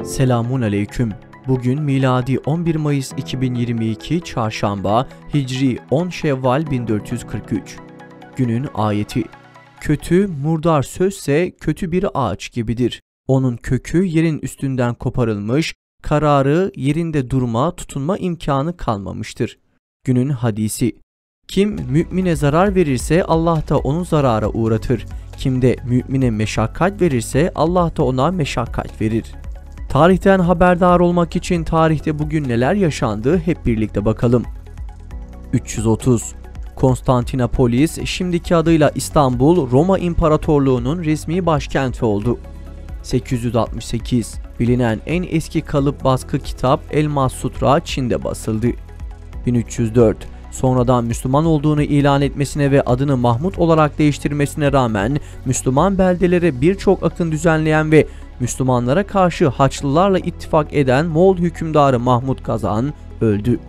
Selamun aleyküm. Bugün miladi 11 Mayıs 2022 Çarşamba, Hicri 10 Şevval 1443. Günün ayeti. Kötü, murdar sözse kötü bir ağaç gibidir. Onun kökü yerin üstünden koparılmış, kararı yerinde durma, tutunma imkanı kalmamıştır. Günün hadisi. Kim mümine zarar verirse Allah da onu zarara uğratır. Kim de mümine meşakkat verirse Allah da ona meşakkat verir. Tarihten haberdar olmak için tarihte bugün neler yaşandı hep birlikte bakalım. 330. Konstantinopolis, şimdiki adıyla İstanbul, Roma İmparatorluğu'nun resmi başkenti oldu. 868. Bilinen en eski kalıp baskı kitap Elmas Sutra Çin'de basıldı. 1304. Sonradan Müslüman olduğunu ilan etmesine ve adını Mahmut olarak değiştirmesine rağmen Müslüman beldelere birçok akın düzenleyen ve Müslümanlara karşı Haçlılarla ittifak eden Moğol hükümdarı Mahmud Kazan öldü.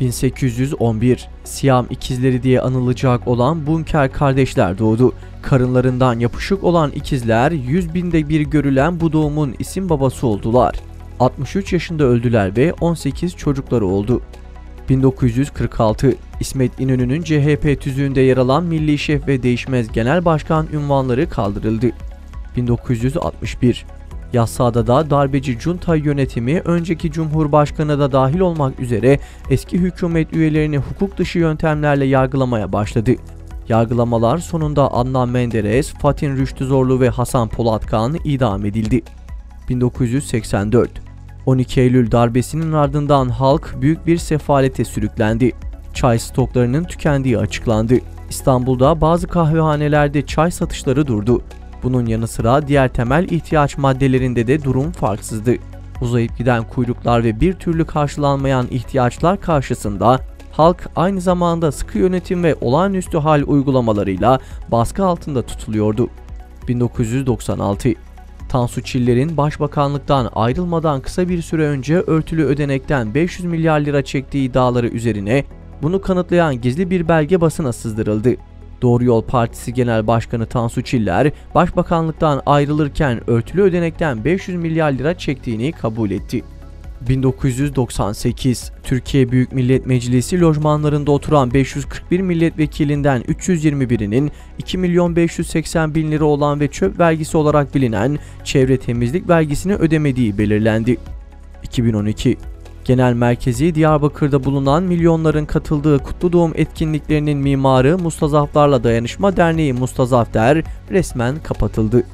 1811. Siyam ikizleri diye anılacak olan Bunker kardeşler doğdu. Karınlarından yapışık olan ikizler 100.000'de bir görülen bu doğumun isim babası oldular. 63 yaşında öldüler ve 18 çocukları oldu. 1946. İsmet İnönü'nün CHP tüzüğünde yer alan Milli Şef ve Değişmez Genel Başkan unvanları kaldırıldı. 1961. Yassıada'da darbeci junta yönetimi önceki Cumhurbaşkanı da dahil olmak üzere eski hükümet üyelerini hukuk dışı yöntemlerle yargılamaya başladı. Yargılamalar sonunda Adnan Menderes, Fatih Rüştü Zorlu ve Hasan Polatkan idam edildi. 1984. 12 Eylül darbesinin ardından halk büyük bir sefalete sürüklendi. Çay stoklarının tükendiği açıklandı. İstanbul'da bazı kahvehanelerde çay satışları durdu. Bunun yanı sıra diğer temel ihtiyaç maddelerinde de durum farksızdı. Uzayıp giden kuyruklar ve bir türlü karşılanmayan ihtiyaçlar karşısında halk aynı zamanda sıkı yönetim ve olağanüstü hal uygulamalarıyla baskı altında tutuluyordu. 1996. Tansu Çiller'in başbakanlıktan ayrılmadan kısa bir süre önce örtülü ödenekten 500 milyar lira çektiği iddiaları üzerine bunu kanıtlayan gizli bir belge basına sızdırıldı. Doğru Yol Partisi Genel Başkanı Tansu Çiller, başbakanlıktan ayrılırken örtülü ödenekten 500 milyar lira çektiğini kabul etti. 1998. Türkiye Büyük Millet Meclisi lojmanlarında oturan 541 milletvekilinden 321'inin 2.580.000 lira olan ve çöp vergisi olarak bilinen çevre temizlik vergisini ödemediği belirlendi. 2012. Genel merkezi Diyarbakır'da bulunan milyonların katıldığı kutlu doğum etkinliklerinin mimarı Mustazaflarla Dayanışma Derneği Mustazafder resmen kapatıldı.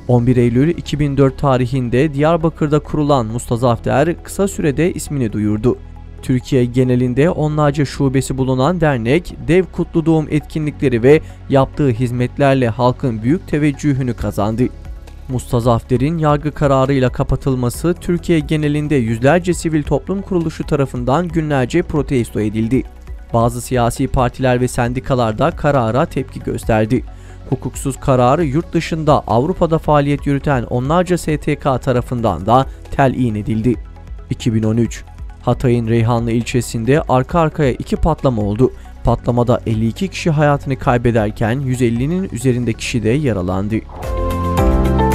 11 Eylül 2004 tarihinde Diyarbakır'da kurulan Mustazafder kısa sürede ismini duyurdu. Türkiye genelinde onlarca şubesi bulunan dernek, dev kutlu doğum etkinlikleri ve yaptığı hizmetlerle halkın büyük teveccühünü kazandı. Mustazafder'in yargı kararıyla kapatılması Türkiye genelinde yüzlerce sivil toplum kuruluşu tarafından günlerce protesto edildi. Bazı siyasi partiler ve sendikalar da karara tepki gösterdi. Hukuksuz kararı yurt dışında Avrupa'da faaliyet yürüten onlarca STK tarafından da telin edildi. 2013. Hatay'ın Reyhanlı ilçesinde arka arkaya 2 patlama oldu. Patlamada 52 kişi hayatını kaybederken 150'nin üzerinde kişi de yaralandı.